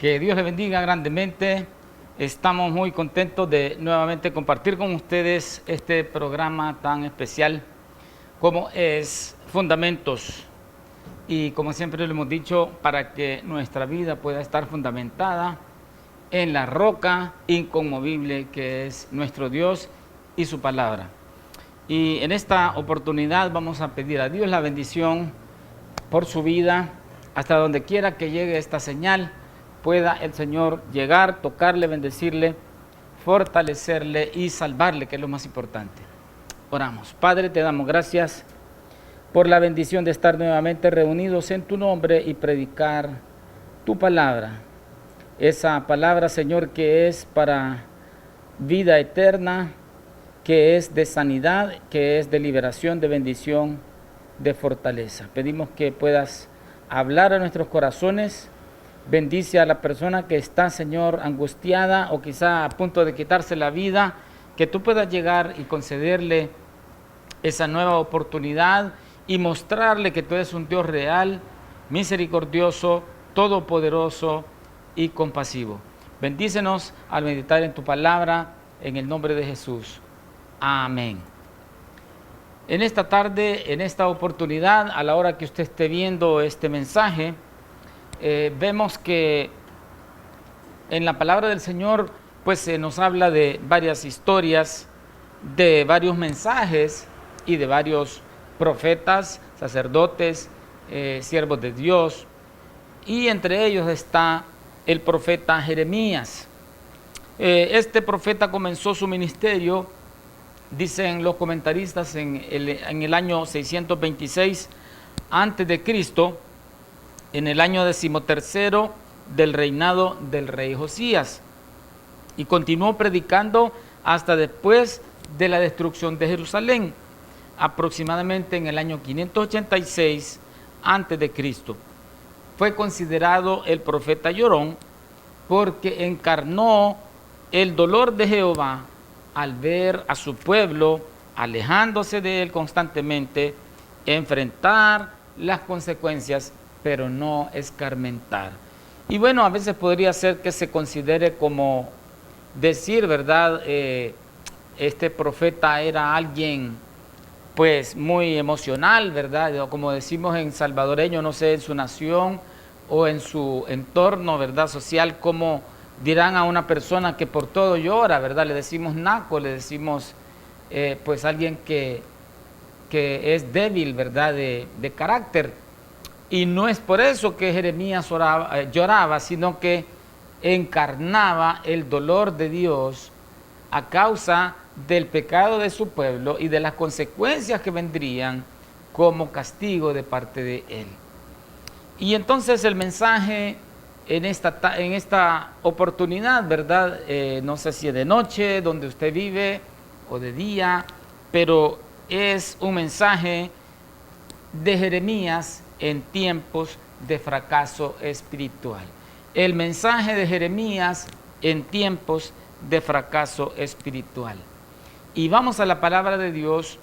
Que Dios les bendiga grandemente. Estamos muy contentos de nuevamente compartir con ustedes este programa tan especial como es Fundamentos. Y como siempre lo hemos dicho, para que nuestra vida pueda estar fundamentada en la roca inconmovible que es nuestro Dios y su palabra. Y en esta oportunidad vamos a pedir a Dios la bendición por su vida, hasta donde quiera que llegue esta señal, pueda el Señor llegar, tocarle, bendecirle, fortalecerle y salvarle, que es lo más importante. Oramos. Padre, te damos gracias por la bendición de estar nuevamente reunidos en tu nombre y predicar tu palabra. Esa palabra, Señor, que es para vida eterna, que es de sanidad, que es de liberación, de bendición, de fortaleza. Pedimos que puedas hablar a nuestros corazones. Bendice a la persona que está, Señor, angustiada o quizá a punto de quitarse la vida, que tú puedas llegar y concederle esa nueva oportunidad y mostrarle que tú eres un Dios real, misericordioso, todopoderoso y compasivo. Bendícenos al meditar en tu palabra, en el nombre de Jesús. Amén. En esta tarde, en esta oportunidad, a la hora que usted esté viendo este mensaje, vemos que en la palabra del Señor pues se nos habla de varias historias, de varios mensajes y de varios profetas, sacerdotes, siervos de Dios, y entre ellos está el profeta Jeremías. Este profeta comenzó su ministerio, dicen los comentaristas, en el año 626 antes de Cristo, en el año 13º del reinado del rey Josías, y continuó predicando hasta después de la destrucción de Jerusalén, aproximadamente en el año 586 antes de Cristo. Fue considerado el profeta llorón porque encarnó el dolor de Jehová al ver a su pueblo alejándose de él constantemente, enfrentar las consecuencias, pero no escarmentar. Y bueno, a veces podría ser que se considere como decir, ¿verdad? Este profeta era alguien pues muy emocional, ¿verdad? Como decimos en salvadoreño, no sé, en su nación o en su entorno, ¿verdad? Social, como dirán a una persona que por todo llora, ¿verdad? Le decimos naco, le decimos pues alguien que es débil, ¿verdad? De carácter. Y no es por eso que Jeremías lloraba, sino que encarnaba el dolor de Dios a causa del pecado de su pueblo y de las consecuencias que vendrían como castigo de parte de él. Y entonces el mensaje en esta oportunidad, ¿verdad? No sé si es de noche, donde usted vive, o de día, pero es un mensaje de Jeremías en tiempos de fracaso espiritual. El mensaje de Jeremías en tiempos de fracaso espiritual. Y vamos a la palabra de Dios,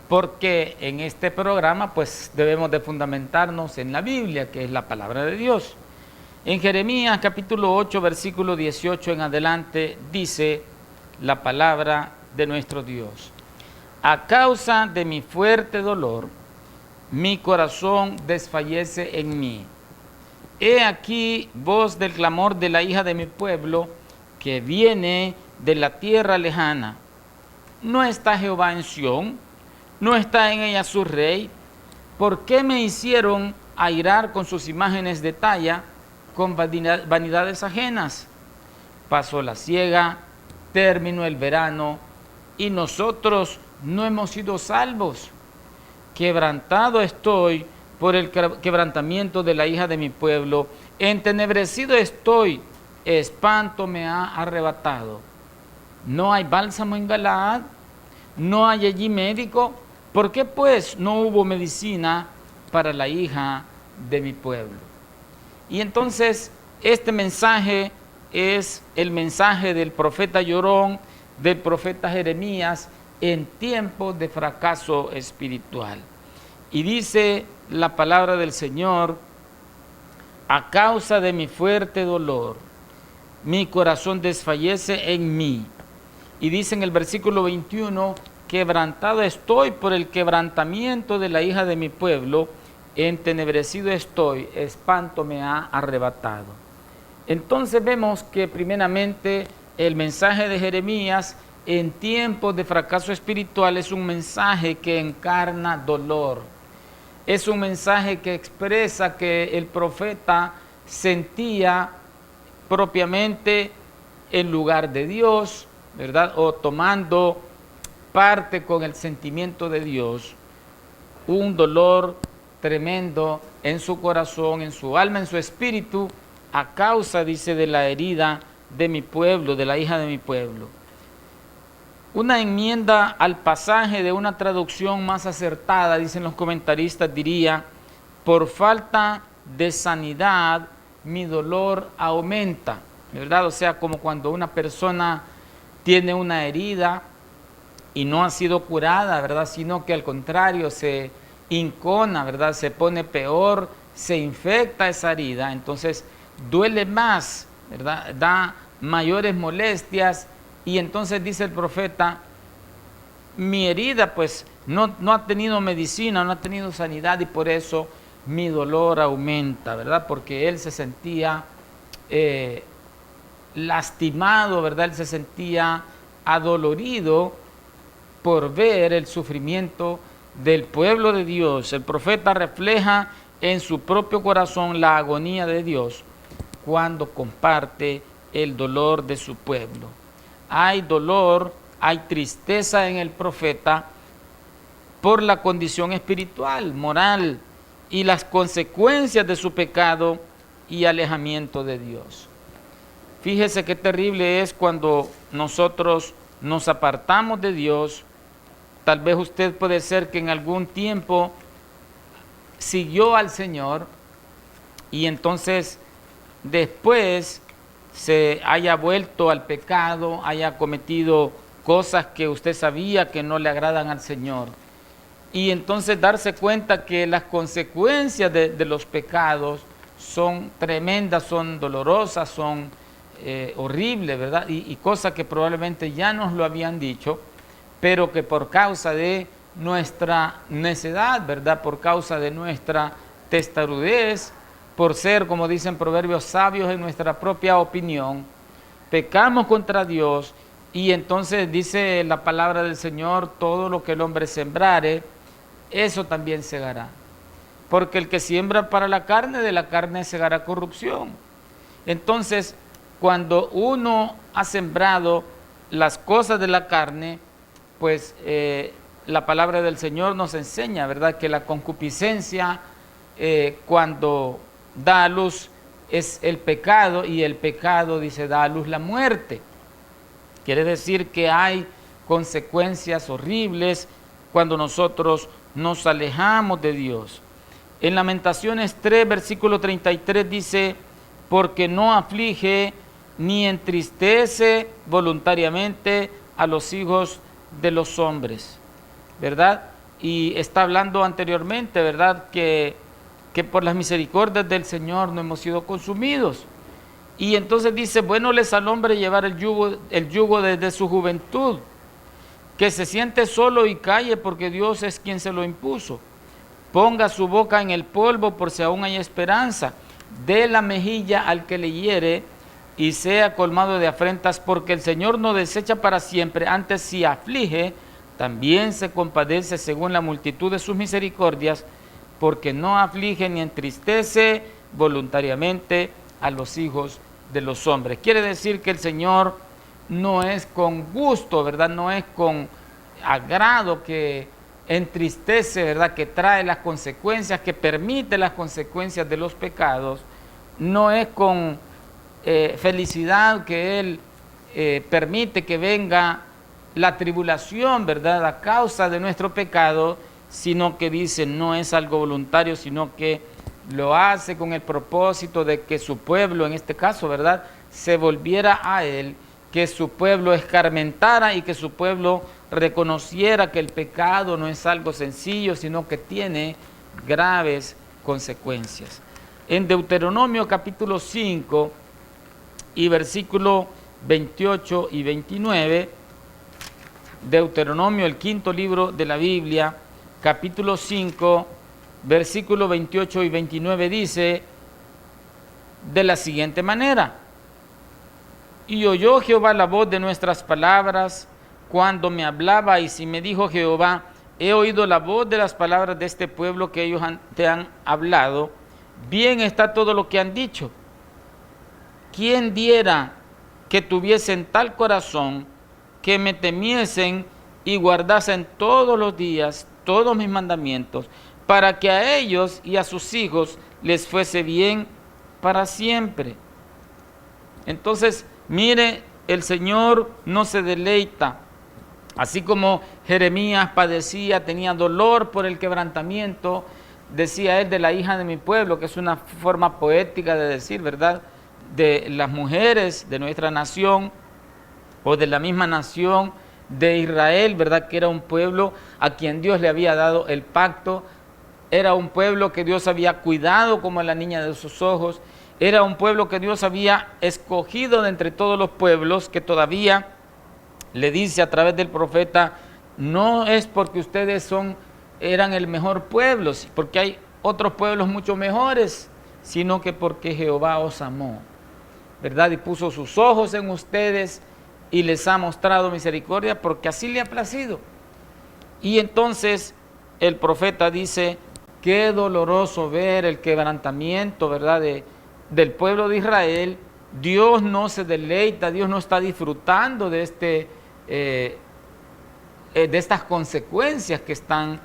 porque en este programa pues debemos de fundamentarnos en la Biblia, que es la palabra de Dios. En Jeremías capítulo 8, versículo 18 en adelante, dice la palabra de nuestro Dios: a causa de mi fuerte dolor, mi corazón desfallece en mí. He aquí voz del clamor de la hija de mi pueblo, que viene de la tierra lejana. ¿No está Jehová en Sión? ¿No está en ella su rey? ¿Por qué me hicieron airar con sus imágenes de talla, con vanidades ajenas? Pasó la siega, terminó el verano, y nosotros no hemos sido salvos. Quebrantado estoy por el quebrantamiento de la hija de mi pueblo, entenebrecido estoy, espanto me ha arrebatado. ¿No hay bálsamo en Galaad? ¿No hay allí médico? ¿Por qué pues no hubo medicina para la hija de mi pueblo? Y entonces este mensaje es el mensaje del profeta llorón, del profeta Jeremías, en tiempos de fracaso espiritual. Y dice la palabra del Señor a causa de mi fuerte dolor, mi corazón desfallece en mí. Y dice en el versículo 21, quebrantado estoy por el quebrantamiento de la hija de mi pueblo, entenebrecido estoy, espanto me ha arrebatado. Entonces vemos que primeramente el mensaje de Jeremías en tiempos de fracaso espiritual es un mensaje que encarna dolor. Es un mensaje que expresa que el profeta sentía propiamente en lugar de Dios, ¿verdad? O tomando parte con el sentimiento de Dios, un dolor tremendo en su corazón, en su alma, en su espíritu, a causa, dice, de la herida de mi pueblo, de la hija de mi pueblo. Una enmienda al pasaje de una traducción más acertada, dicen los comentaristas, diría, por falta de sanidad, mi dolor aumenta, ¿verdad? O sea, como cuando una persona tiene una herida y no ha sido curada, ¿verdad? Sino que al contrario se incona, ¿verdad? Se pone peor, se infecta esa herida, entonces duele más, ¿verdad? Da mayores molestias. Y entonces dice el profeta, mi herida pues no ha tenido medicina, no ha tenido sanidad y por eso mi dolor aumenta, ¿verdad? Porque él se sentía lastimado, ¿verdad? Él se sentía adolorido por ver el sufrimiento del pueblo de Dios. El profeta refleja en su propio corazón la agonía de Dios cuando comparte el dolor de su pueblo. Hay dolor, hay tristeza en el profeta por la condición espiritual, moral y las consecuencias de su pecado y alejamiento de Dios. Fíjese qué terrible es cuando nosotros nos apartamos de Dios. Tal vez usted puede ser que en algún tiempo siguió al Señor y entonces después se haya vuelto al pecado, haya cometido cosas que usted sabía que no le agradan al Señor. Y entonces darse cuenta que las consecuencias de los pecados son tremendas, son dolorosas, son horribles, ¿verdad? Y cosas que probablemente ya nos lo habían dicho, pero que por causa de nuestra necedad, ¿verdad? Por causa de nuestra testarudez, por ser, como dicen proverbios, sabios en nuestra propia opinión, pecamos contra Dios y entonces dice la palabra del Señor, todo lo que el hombre sembrare, eso también segará. Porque el que siembra para la carne, de la carne segará corrupción. Entonces, cuando uno ha sembrado las cosas de la carne, pues la palabra del Señor nos enseña, ¿verdad? Que la concupiscencia cuando da a luz es el pecado y el pecado, dice, da a luz la muerte. Quiere decir que hay consecuencias horribles cuando nosotros nos alejamos de Dios. En Lamentaciones 3, versículo 33 dice, porque no aflige ni entristece voluntariamente a los hijos de los hombres, ¿verdad? Y está hablando anteriormente, ¿verdad? Que por las misericordias del Señor no hemos sido consumidos. Y entonces dice, bueno les al hombre llevar el yugo desde su juventud, que se siente solo y calle porque Dios es quien se lo impuso. Ponga su boca en el polvo por si aún hay esperanza. Dé la mejilla al que le hiere y sea colmado de afrentas, porque el Señor no desecha para siempre, antes si aflige, también se compadece según la multitud de sus misericordias, porque no aflige ni entristece voluntariamente a los hijos de los hombres. Quiere decir que el Señor no es con gusto, ¿verdad? No es con agrado que entristece, ¿verdad? Que trae las consecuencias, que permite las consecuencias de los pecados. No es con felicidad que Él permite que venga la tribulación, ¿verdad? A causa de nuestro pecado, sino que dice, no es algo voluntario, sino que lo hace con el propósito de que su pueblo, en este caso, ¿verdad?, se volviera a Él, que su pueblo escarmentara y que su pueblo reconociera que el pecado no es algo sencillo, sino que tiene graves consecuencias. En Deuteronomio capítulo 5 y versículo 28 y 29, Deuteronomio, el quinto libro de la Biblia, capítulo 5, versículo 28 y 29 dice de la siguiente manera: y oyó Jehová la voz de nuestras palabras cuando me hablaba, y si me dijo Jehová, he oído la voz de las palabras de este pueblo que ellos te han hablado, bien está todo lo que han dicho. ¿Quién diera que tuviesen tal corazón, que me temiesen y guardasen todos los días todos mis mandamientos, para que a ellos y a sus hijos les fuese bien para siempre? Entonces, mire, el Señor no se deleita, así como Jeremías padecía, tenía dolor por el quebrantamiento, decía él, de la hija de mi pueblo, que es una forma poética de decir, ¿verdad?, de las mujeres de nuestra nación, o de la misma nación de Israel, ¿verdad?, que era un pueblo a quien Dios le había dado el pacto, era un pueblo que Dios había cuidado como la niña de sus ojos, era un pueblo que Dios había escogido de entre todos los pueblos, que todavía le dice a través del profeta, no es porque ustedes eran el mejor pueblo, porque hay otros pueblos mucho mejores, sino que porque Jehová os amó, ¿verdad?, y puso sus ojos en ustedes y les ha mostrado misericordia porque así le ha placido. Y entonces el profeta dice, qué doloroso ver el quebrantamiento, ¿verdad?, del pueblo de Israel. Dios no se deleita, Dios no está disfrutando de estas consecuencias que están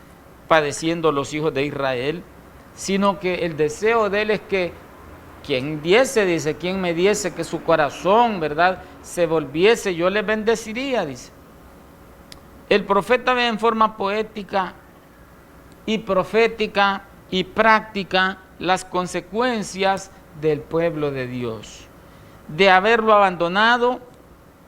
padeciendo los hijos de Israel, sino que el deseo de él es que quien me diese que su corazón, ¿verdad?, se volviese, yo les bendeciría, dice. El profeta ve en forma poética y profética y práctica las consecuencias del pueblo de Dios, de haberlo abandonado,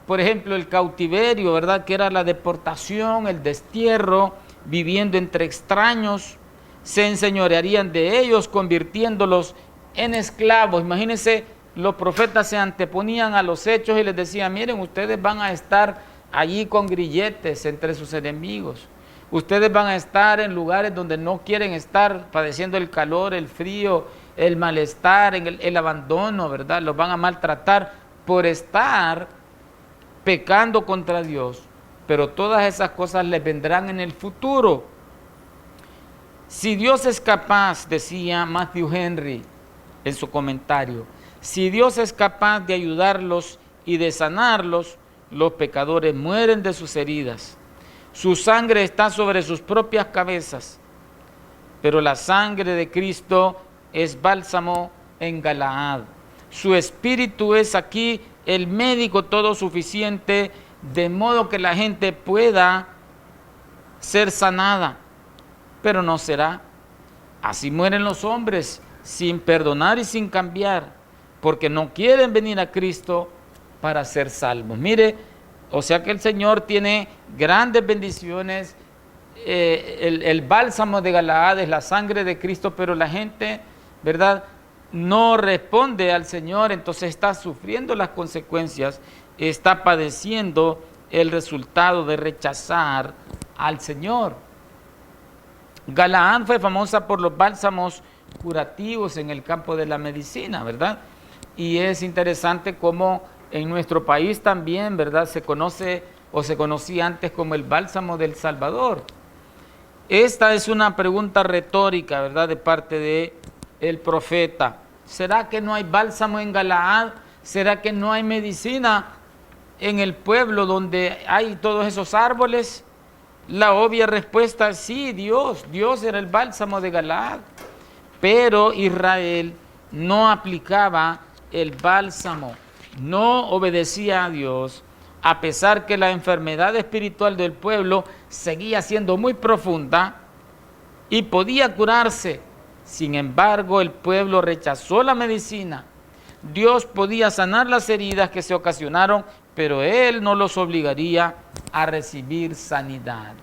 por ejemplo, el cautiverio, ¿verdad?, que era la deportación, el destierro, viviendo entre extraños, se enseñorearían de ellos, convirtiéndolos en esclavos. Imagínense, los profetas se anteponían a los hechos y les decían, miren, ustedes van a estar allí con grilletes entre sus enemigos, ustedes van a estar en lugares donde no quieren estar, padeciendo el calor, el frío, el malestar, el abandono, ¿verdad? Los van a maltratar por estar pecando contra Dios, pero todas esas cosas les vendrán en el futuro. Si Dios es capaz, decía Matthew Henry en su comentario, si Dios es capaz de ayudarlos y de sanarlos, los pecadores mueren de sus heridas. Su sangre está sobre sus propias cabezas, pero la sangre de Cristo es bálsamo en Galaad. Su espíritu es aquí el médico todo suficiente, de modo que la gente pueda ser sanada, pero no será. Así mueren los hombres, sin perdonar y sin cambiar, porque no quieren venir a Cristo para ser salvos. Mire, o sea que el Señor tiene grandes bendiciones, el bálsamo de Galaad es la sangre de Cristo, pero la gente, ¿verdad?, no responde al Señor, entonces está sufriendo las consecuencias, está padeciendo el resultado de rechazar al Señor. Galaad fue famosa por los bálsamos curativos en el campo de la medicina, ¿verdad? Y es interesante cómo en nuestro país también, ¿verdad?, se conoce o se conocía antes como el bálsamo del Salvador. Esta es una pregunta retórica, ¿verdad?, de parte del profeta. ¿Será que no hay bálsamo en Galaad? ¿Será que no hay medicina en el pueblo donde hay todos esos árboles? La obvia respuesta es sí, Dios era el bálsamo de Galaad, pero Israel no aplicaba el bálsamo, no obedecía a Dios, a pesar que la enfermedad espiritual del pueblo seguía siendo muy profunda y podía curarse. Sin embargo, el pueblo rechazó la medicina. Dios podía sanar las heridas que se ocasionaron, pero Él no los obligaría a recibir sanidad.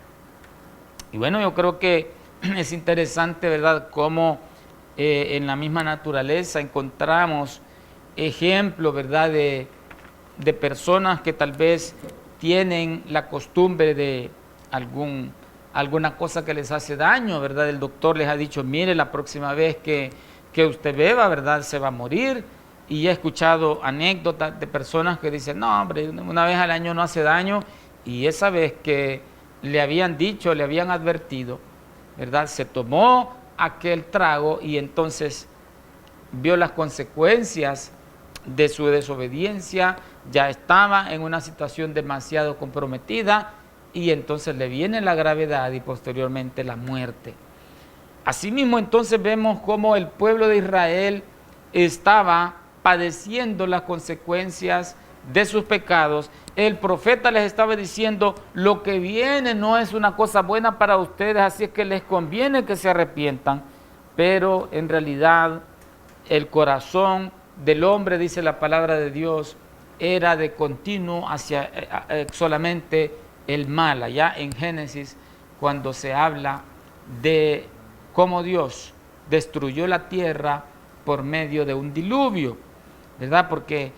Y bueno, yo creo que es interesante, ¿verdad?, cómo en la misma naturaleza encontramos ejemplos, ¿verdad?, de personas que tal vez tienen la costumbre de alguna cosa que les hace daño, ¿verdad? El doctor les ha dicho, mire, la próxima vez que usted beba, ¿verdad?, se va a morir. Y he escuchado anécdotas de personas que dicen, no, hombre, una vez al año no hace daño, y esa vez que le habían dicho, le habían advertido, ¿verdad?, se tomó aquel trago y entonces vio las consecuencias de su desobediencia, ya estaba en una situación demasiado comprometida y entonces le viene la gravedad y posteriormente la muerte. Asimismo, entonces vemos cómo el pueblo de Israel estaba padeciendo las consecuencias de sus pecados. El profeta les estaba diciendo, lo que viene no es una cosa buena para ustedes, así es que les conviene que se arrepientan. Pero en realidad el corazón del hombre, dice la palabra de Dios, era de continuo hacia solamente el mal. Allá en Génesis, cuando se habla de cómo Dios destruyó la tierra por medio de un diluvio, ¿verdad? Porque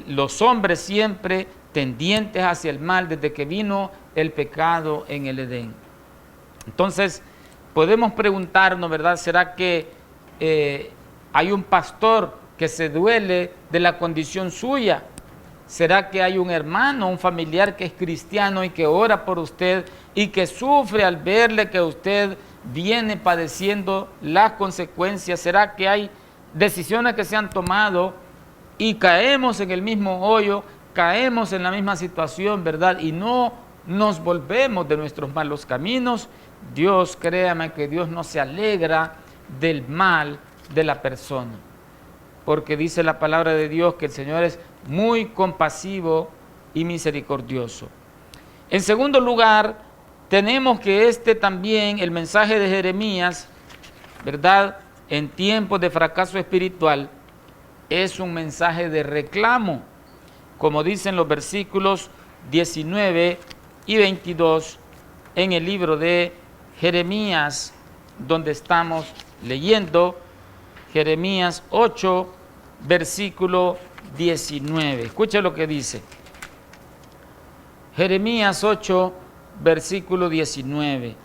los hombres siempre tendientes hacia el mal desde que vino el pecado en el Edén. Entonces, podemos preguntarnos, ¿verdad? ¿Será que hay un pastor que se duele de la condición suya? ¿Será que hay un hermano, un familiar que es cristiano y que ora por usted y que sufre al verle que usted viene padeciendo las consecuencias? ¿Será que hay decisiones que se han tomado y caemos en el mismo hoyo, caemos en la misma situación, ¿verdad? Y no nos volvemos de nuestros malos caminos? Dios, créame que Dios no se alegra del mal de la persona, porque dice la palabra de Dios que el Señor es muy compasivo y misericordioso. En segundo lugar, tenemos que también, el mensaje de Jeremías, ¿verdad?, en tiempos de fracaso espiritual, es un mensaje de reclamo, como dicen los versículos 19 y 22 en el libro de Jeremías, donde estamos leyendo Jeremías 8, versículo 19. Escucha lo que dice. Jeremías 8, versículo 19.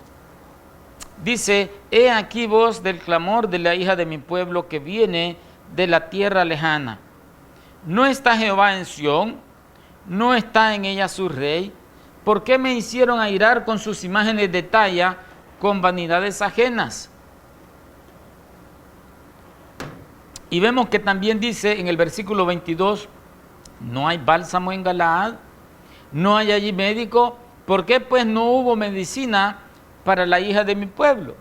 Dice, he aquí voz del clamor de la hija de mi pueblo que viene de la tierra lejana. ¿No está Jehová en Sión? ¿No está en ella su rey? ¿Por qué me hicieron airar con sus imágenes de talla, con vanidades ajenas? Y vemos que también dice en el versículo 22, no hay bálsamo en Galaad, no hay allí médico. ¿Por qué pues no hubo medicina para la hija de mi pueblo?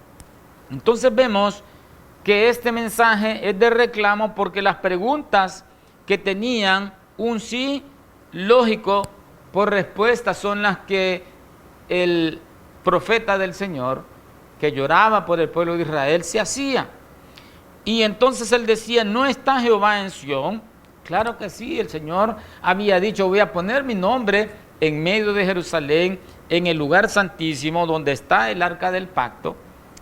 Entonces vemos que este mensaje es de reclamo, porque las preguntas que tenían un sí lógico por respuesta son las que el profeta del Señor, que lloraba por el pueblo de Israel, se hacía. Y entonces él decía, ¿no está Jehová en Sión? Claro que sí, el Señor había dicho, voy a poner mi nombre en medio de Jerusalén, en el lugar santísimo donde está el arca del pacto,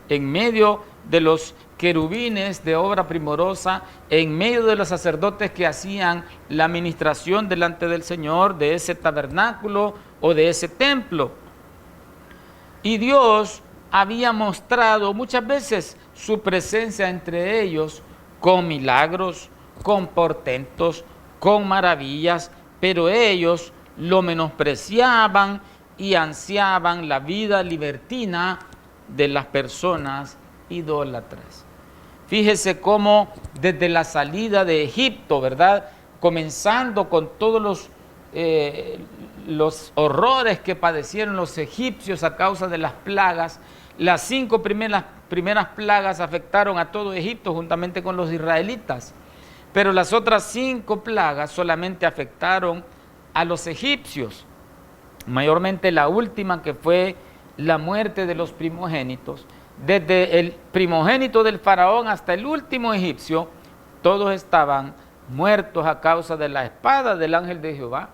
en medio de los querubines de obra primorosa, en medio de los sacerdotes que hacían la administración delante del Señor, de ese tabernáculo o de ese templo. Y Dios había mostrado muchas veces su presencia entre ellos con milagros, con portentos, con maravillas, pero ellos lo menospreciaban y ansiaban la vida libertina de las personas idólatras. Fíjese cómo desde la salida de Egipto, ¿verdad?, comenzando con todos los horrores que padecieron los egipcios a causa de las plagas. Las 5 primeras plagas afectaron a todo Egipto juntamente con los israelitas, pero las otras 5 plagas solamente afectaron a los egipcios, mayormente la última, que fue la muerte de los primogénitos. Desde el primogénito del faraón hasta el último egipcio, todos estaban muertos a causa de la espada del ángel de Jehová.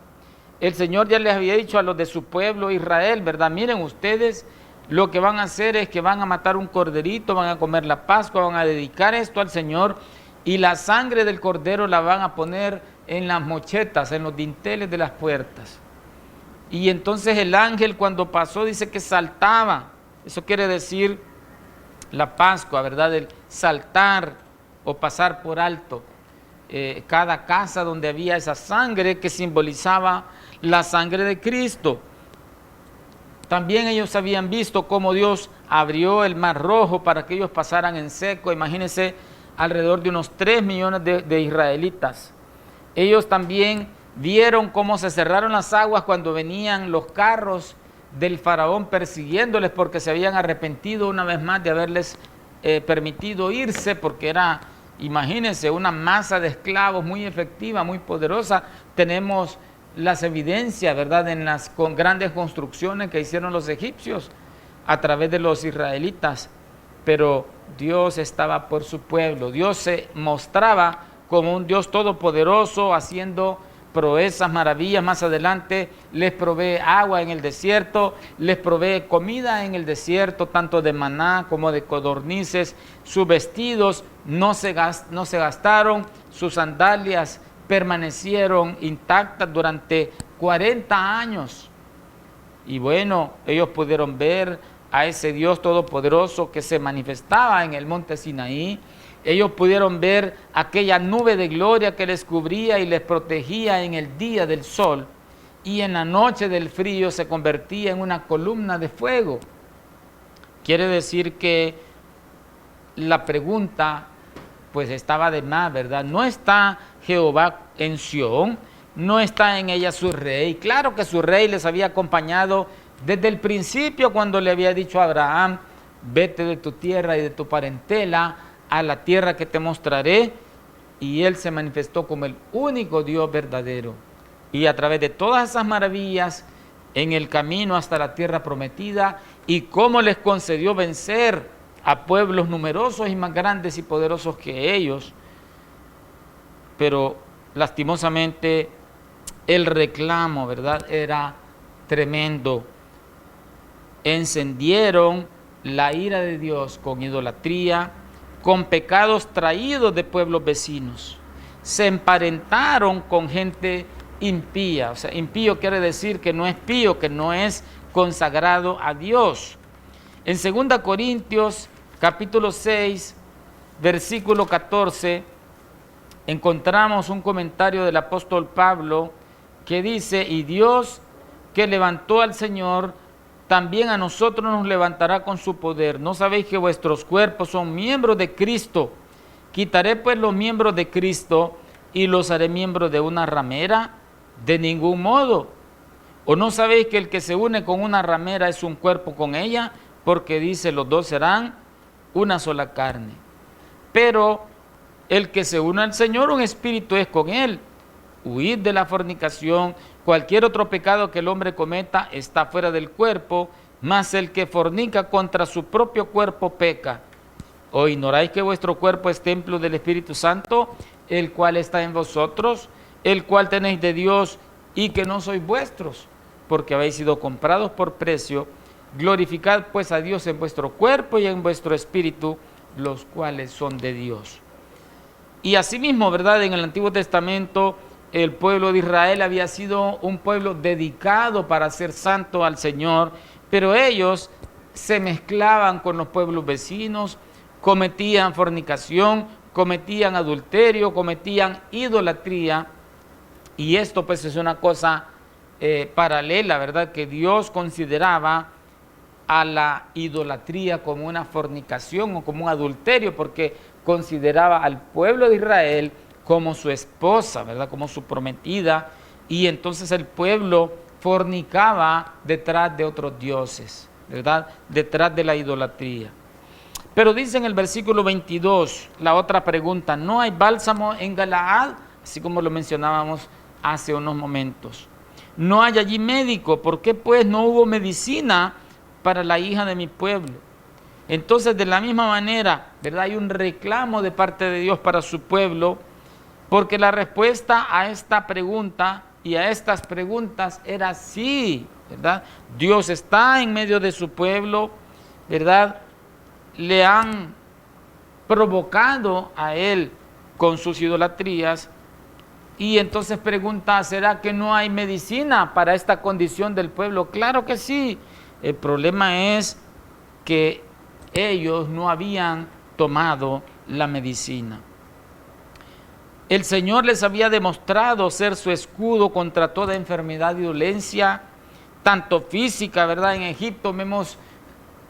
El Señor ya les había dicho a los de su pueblo Israel, ¿verdad? Miren, ustedes lo que van a hacer es que van a matar un corderito, van a comer la Pascua, van a dedicar esto al Señor, y la sangre del cordero la van a poner en las mochetas, en los dinteles de las puertas. Y entonces el ángel, cuando pasó, dice que saltaba. Eso quiere decir la Pascua, ¿verdad? El saltar o pasar por alto cada casa donde había esa sangre que simbolizaba la sangre de Cristo. También ellos habían visto cómo Dios abrió el Mar Rojo para que ellos pasaran en seco. Imagínense, alrededor de unos 3 millones de israelitas. Ellos también vieron cómo se cerraron las aguas cuando venían los carros del faraón persiguiéndoles, porque se habían arrepentido una vez más de haberles permitido irse, porque era, imagínense, una masa de esclavos muy efectiva, muy poderosa. Tenemos las evidencias, ¿verdad?, en las grandes construcciones que hicieron los egipcios a través de los israelitas. Pero Dios estaba por su pueblo. Dios se mostraba como un Dios todopoderoso, haciendo proezas, maravillas. Más adelante les provee agua en el desierto, les provee comida en el desierto, tanto de maná como de codornices. Sus vestidos no se gastaron, sus sandalias permanecieron intactas durante 40 años. Y bueno, ellos pudieron ver a ese Dios todopoderoso que se manifestaba en el monte Sinaí. Ellos pudieron ver aquella nube de gloria que les cubría y les protegía en el día del sol, y en la noche del frío se convertía en una columna de fuego. Quiere decir que la pregunta pues estaba de más, ¿verdad? ¿No está Jehová en Sión? ¿No está en ella su rey? Claro que su rey les había acompañado desde el principio, cuando le había dicho a Abraham: vete de tu tierra y de tu parentela a la tierra que te mostraré. Y él se manifestó como el único Dios verdadero. Y a través de todas esas maravillas en el camino hasta la tierra prometida, y cómo les concedió vencer a pueblos numerosos y más grandes y poderosos que ellos. Pero lastimosamente el reclamo, ¿verdad?, era tremendo. Encendieron la ira de Dios con idolatría, con pecados traídos de pueblos vecinos. Se emparentaron con gente impía. O sea, impío quiere decir que no es pío, que no es consagrado a Dios. En 2 Corintios capítulo 6, versículo 14, encontramos un comentario del apóstol Pablo que dice: y Dios, que levantó al Señor, también a nosotros nos levantará con su poder. ¿No sabéis que vuestros cuerpos son miembros de Cristo? ¿Quitaré pues los miembros de Cristo y los haré miembros de una ramera? De ningún modo. ¿O no sabéis que el que se une con una ramera es un cuerpo con ella? Porque dice: los dos serán una sola carne. Pero el que se une al Señor, un espíritu es con él. Huid de la fornicación. Cualquier otro pecado que el hombre cometa está fuera del cuerpo, mas el que fornica contra su propio cuerpo peca. ¿O ignoráis que vuestro cuerpo es templo del Espíritu Santo, el cual está en vosotros, el cual tenéis de Dios, y que no sois vuestros, porque habéis sido comprados por precio? Glorificad pues a Dios en vuestro cuerpo y en vuestro espíritu, los cuales son de Dios. Y asimismo, ¿verdad?, en el Antiguo Testamento el pueblo de Israel había sido un pueblo dedicado para ser santo al Señor, pero ellos se mezclaban con los pueblos vecinos, cometían fornicación, cometían adulterio, cometían idolatría. Y esto pues es una cosa paralela, ¿verdad?, que Dios consideraba a la idolatría como una fornicación o como un adulterio, porque consideraba al pueblo de Israel como su esposa, ¿verdad?, como su prometida, y entonces el pueblo fornicaba detrás de otros dioses, ¿verdad?, detrás de la idolatría. Pero dice en el versículo 22, la otra pregunta: ¿no hay bálsamo en Galaad? Así como lo mencionábamos hace unos momentos. No hay allí médico. ¿Por qué pues no hubo medicina para la hija de mi pueblo? Entonces, de la misma manera, ¿verdad?, hay un reclamo de parte de Dios para su pueblo, porque la respuesta a esta pregunta y a estas preguntas era sí. ¿verdad? Dios está en medio de su pueblo, ¿verdad? Le han provocado a él con sus idolatrías, y entonces pregunta, ¿será que no hay medicina para esta condición del pueblo? Claro que sí. El problema es que ellos no habían tomado la medicina. El Señor les había demostrado ser su escudo contra toda enfermedad y dolencia, tanto física, ¿verdad? En Egipto vemos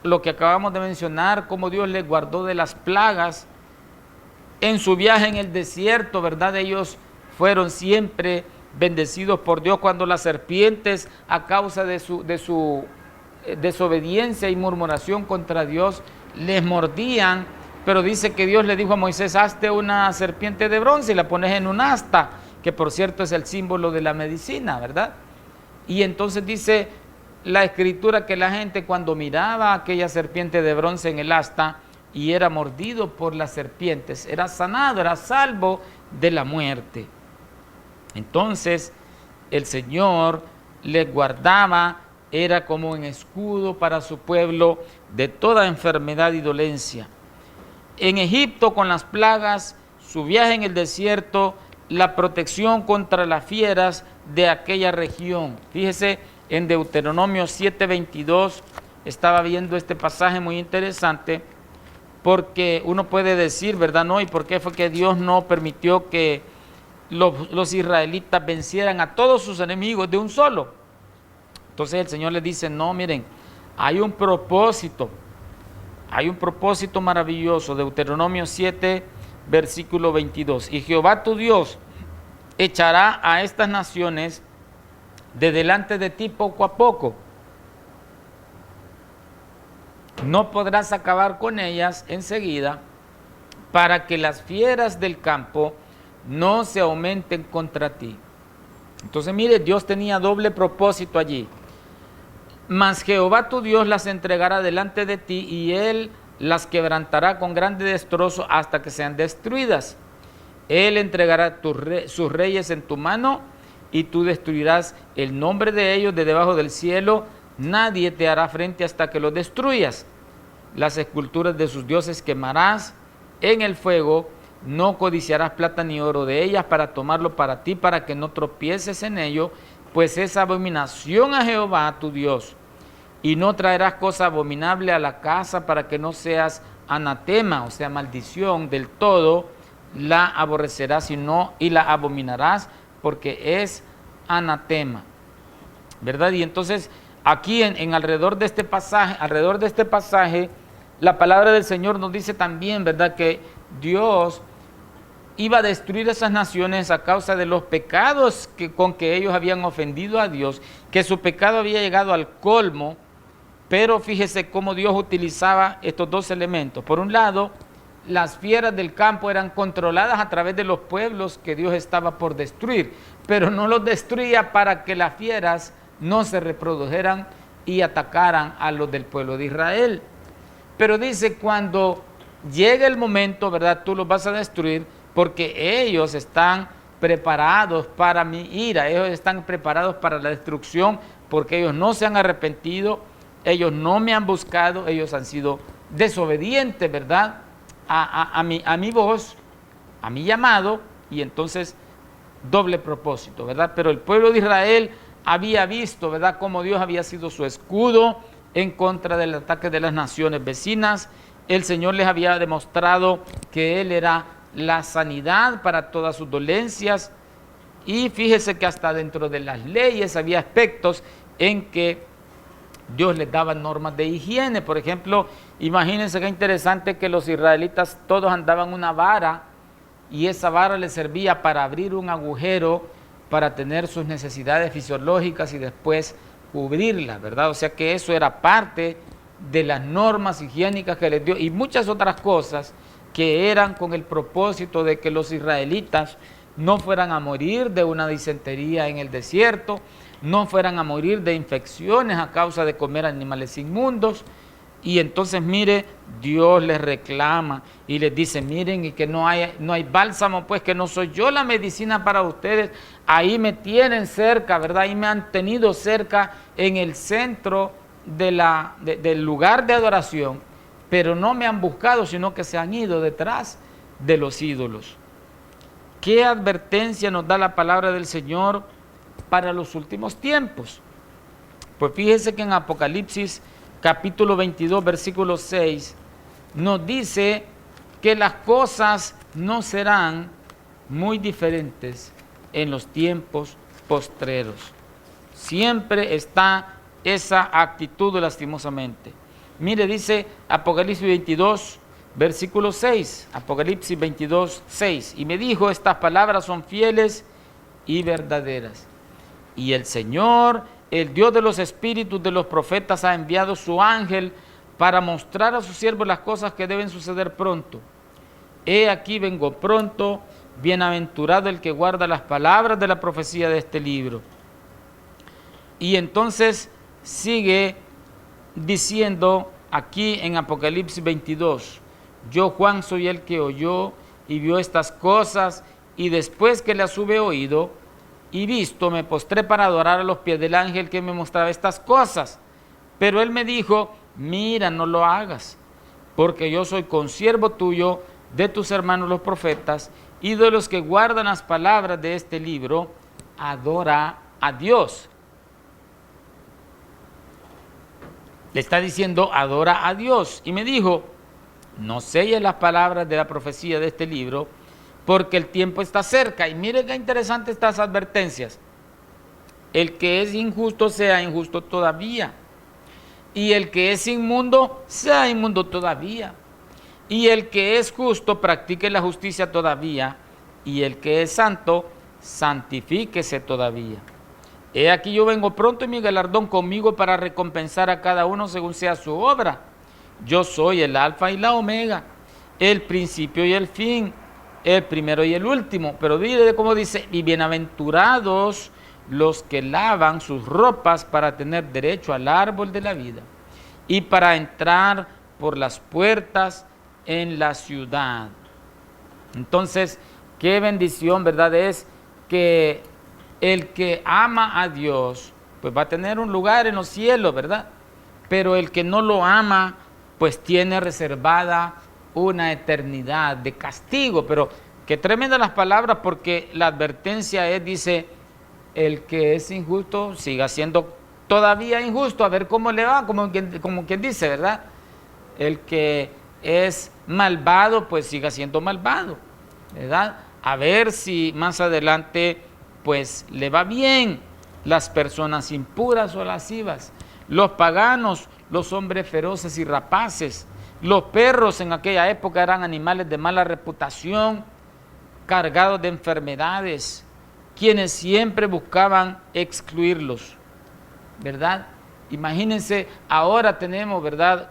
lo que acabamos de mencionar, cómo Dios les guardó de las plagas. En su viaje en el desierto, ¿verdad? Ellos fueron siempre bendecidos por Dios cuando las serpientes, a causa de su desobediencia y murmuración contra Dios, les mordían. Pero dice que Dios le dijo a Moisés, hazte una serpiente de bronce y la pones en un asta, que por cierto es el símbolo de la medicina, ¿verdad? Y entonces dice la escritura que la gente cuando miraba a aquella serpiente de bronce en el asta y era mordido por las serpientes, era sanado, era salvo de la muerte. Entonces el Señor les guardaba, era como un escudo para su pueblo de toda enfermedad y dolencia. En Egipto con las plagas, su viaje en el desierto, la protección contra las fieras de aquella región. Fíjese, en Deuteronomio 7:22 estaba viendo este pasaje muy interesante, porque uno puede decir, ¿verdad? No, ¿y por qué fue que Dios no permitió que los israelitas vencieran a todos sus enemigos de un solo? Entonces el Señor les dice, no, miren, hay un propósito maravilloso. Deuteronomio 7, versículo 22. Y Jehová tu Dios echará a estas naciones de delante de ti poco a poco. No podrás acabar con ellas enseguida, para que las fieras del campo no se aumenten contra ti. Entonces mire, Dios tenía doble propósito allí. Mas Jehová tu Dios las entregará delante de ti, y él las quebrantará con grande destrozo hasta que sean destruidas. Él entregará sus reyes en tu mano, y tú destruirás el nombre de ellos de debajo del cielo. Nadie te hará frente hasta que los destruyas. Las esculturas de sus dioses quemarás en el fuego. No codiciarás plata ni oro de ellas para tomarlo para ti, para que no tropieces en ello, pues es abominación a Jehová tu Dios. Y no traerás cosa abominable a la casa, para que no seas anatema, o sea, maldición del todo. La aborrecerás y la abominarás, porque es anatema, ¿verdad? Y entonces aquí en alrededor de este pasaje, la palabra del Señor nos dice también, ¿verdad?, que Dios iba a destruir esas naciones a causa de los pecados con que ellos habían ofendido a Dios, que su pecado había llegado al colmo. Pero fíjese cómo Dios utilizaba estos dos elementos. Por un lado, las fieras del campo eran controladas a través de los pueblos que Dios estaba por destruir, pero no los destruía para que las fieras no se reprodujeran y atacaran a los del pueblo de Israel. Pero dice, cuando llegue el momento, ¿verdad?, tú los vas a destruir, porque ellos están preparados para mi ira, ellos están preparados para la destrucción, porque ellos no se han arrepentido, ellos no me han buscado, ellos han sido desobedientes, ¿verdad?, a mi voz, a mi llamado, y entonces doble propósito, ¿verdad? Pero el pueblo de Israel había visto, ¿verdad?, cómo Dios había sido su escudo en contra del ataque de las naciones vecinas. El Señor les había demostrado que Él era la sanidad para todas sus dolencias, y fíjese que hasta dentro de las leyes había aspectos en que Dios les daba normas de higiene. Por ejemplo, imagínense qué interesante que los israelitas todos andaban una vara, y esa vara les servía para abrir un agujero para tener sus necesidades fisiológicas y después cubrirlas, ¿verdad? O sea que eso era parte de las normas higiénicas que les dio, y muchas otras cosas que eran con el propósito de que los israelitas no fueran a morir de una disentería en el desierto, no fueran a morir de infecciones a causa de comer animales inmundos. Y entonces mire, Dios les reclama y les dice, miren, y que no hay bálsamo, pues que no soy yo la medicina para ustedes. Ahí me tienen cerca, ¿verdad? Ahí me han tenido cerca en el centro del lugar de adoración, pero no me han buscado, sino que se han ido detrás de los ídolos. ¿Qué advertencia nos da la palabra del Señor para los últimos tiempos? Pues fíjese que en Apocalipsis capítulo 22, versículo 6, nos dice que las cosas no serán muy diferentes en los tiempos postreros. Siempre está esa actitud, lastimosamente. Mire, dice Apocalipsis 22, versículo 6, Apocalipsis 22, 6, y me dijo, estas palabras son fieles y verdaderas. Y el Señor, el Dios de los espíritus de los profetas, ha enviado su ángel para mostrar a sus siervos las cosas que deben suceder pronto. He aquí vengo pronto, bienaventurado el que guarda las palabras de la profecía de este libro. Y entonces sigue diciendo aquí en Apocalipsis 22, yo Juan soy el que oyó y vio estas cosas, y después que las hube oído y visto, me postré para adorar a los pies del ángel que me mostraba estas cosas. Pero él me dijo, mira, no lo hagas, porque yo soy consiervo tuyo, de tus hermanos los profetas, y de los que guardan las palabras de este libro. Adora a Dios. Le está diciendo, adora a Dios. Y me dijo, no selles las palabras de la profecía de este libro, porque el tiempo está cerca. Y mire qué interesante estas advertencias. El que es injusto sea injusto todavía, y el que es inmundo sea inmundo todavía, y el que es justo practique la justicia todavía, y el que es santo santifíquese todavía. He aquí yo vengo pronto, y mi galardón conmigo para recompensar a cada uno según sea su obra. Yo soy el alfa y la omega, el principio y el fin, el primero y el último. Pero mire cómo dice, y bienaventurados los que lavan sus ropas para tener derecho al árbol de la vida y para entrar por las puertas en la ciudad. Entonces, qué bendición, ¿verdad? Es que el que ama a Dios, pues va a tener un lugar en los cielos, ¿verdad? Pero el que no lo ama, pues tiene reservada una eternidad de castigo. Pero qué tremendas las palabras, porque la advertencia es, dice, el que es injusto siga siendo todavía injusto, a ver cómo le va, como quien dice, ¿verdad? El que es malvado, pues siga siendo malvado, ¿verdad? A ver si más adelante, pues le va bien. Las personas impuras o lascivas, los paganos, los hombres feroces y rapaces, los perros en aquella época eran animales de mala reputación, cargados de enfermedades, quienes siempre buscaban excluirlos, ¿verdad? Imagínense, ahora tenemos, ¿verdad?,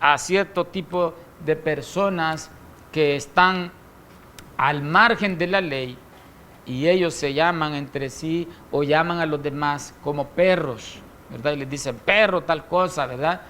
a cierto tipo de personas que están al margen de la ley, y ellos se llaman entre sí o llaman a los demás como perros, ¿verdad? Y les dicen perro, tal cosa, ¿verdad?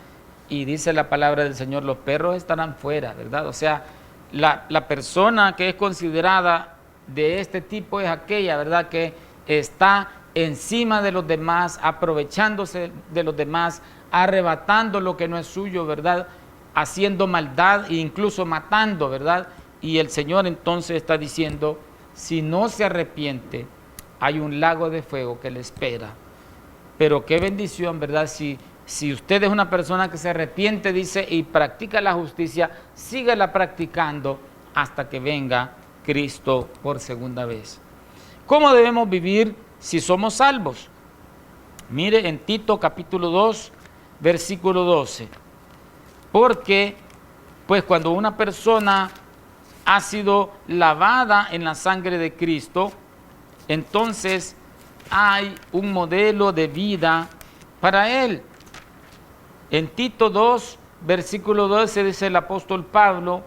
Y dice la palabra del Señor, los perros estarán fuera, ¿verdad? O sea, la persona que es considerada de este tipo es aquella, ¿verdad?, que está encima de los demás, aprovechándose de los demás, arrebatando lo que no es suyo, ¿verdad?, haciendo maldad e incluso matando, ¿verdad? Y el Señor entonces está diciendo, si no se arrepiente, hay un lago de fuego que le espera. Pero qué bendición, ¿verdad? Si usted es una persona que se arrepiente, dice, y practica la justicia, sígala practicando hasta que venga Cristo por segunda vez. ¿Cómo debemos vivir si somos salvos? Mire en Tito capítulo 2, versículo 12. Porque, pues cuando una persona ha sido lavada en la sangre de Cristo, entonces hay un modelo de vida para él. En Tito 2, versículo 12 dice el apóstol Pablo,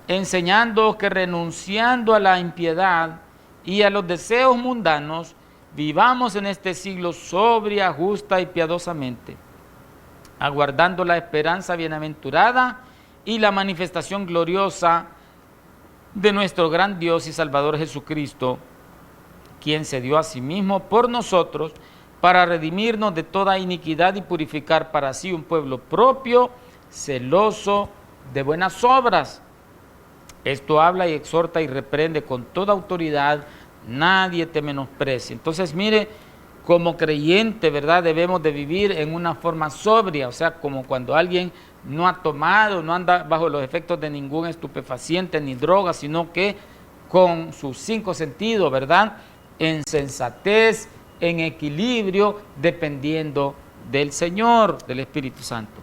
enseñando que renunciando a la impiedad y a los deseos mundanos, vivamos en este siglo sobria, justa y piadosamente, aguardando la esperanza bienaventurada y la manifestación gloriosa de nuestro gran Dios y Salvador Jesucristo, quien se dio a sí mismo por nosotros para redimirnos de toda iniquidad y purificar para sí un pueblo propio, celoso de buenas obras. Esto habla y exhorta y reprende con toda autoridad, nadie te menosprecie. Entonces, mire, como creyente, ¿verdad? Debemos de vivir en una forma sobria, o sea, como cuando alguien no ha tomado, no anda bajo los efectos de ningún estupefaciente ni droga, sino que con sus 5 sentidos, ¿verdad? En sensatez, en equilibrio, dependiendo del Señor, del Espíritu Santo.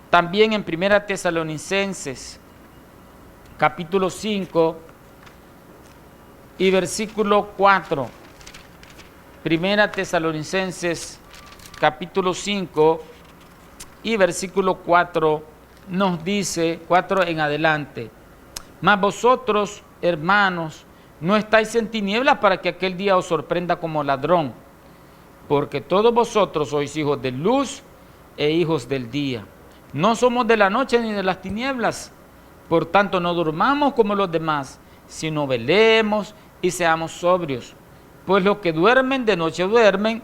También en 1 Tesalonicenses, capítulo 5 y versículo 4. 1 Tesalonicenses, capítulo 5 y versículo 4 nos dice, 4 en adelante: mas vosotros, hermanos, no estáis en tinieblas para que aquel día os sorprenda como ladrón, porque todos vosotros sois hijos de luz e hijos del día. No somos de la noche ni de las tinieblas. Por tanto, no durmamos como los demás, sino velemos y seamos sobrios. Pues los que duermen de noche duermen,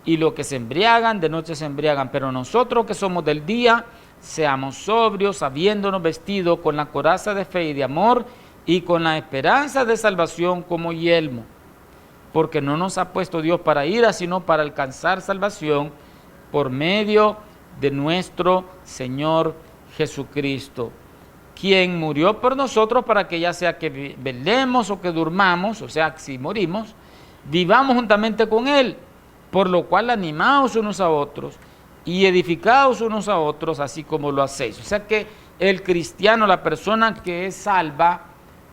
y los que se embriagan de noche se embriagan. Pero nosotros que somos del día, seamos sobrios, habiéndonos vestido con la coraza de fe y de amor, y con la esperanza de salvación como yelmo. Porque no nos ha puesto Dios para ira, sino para alcanzar salvación por medio de nuestro Señor Jesucristo, quien murió por nosotros para que ya sea que velemos o que durmamos, o sea, si morimos, vivamos juntamente con Él, por lo cual animaos unos a otros y edificaos unos a otros, así como lo hacéis. O sea que el cristiano, la persona que es salva,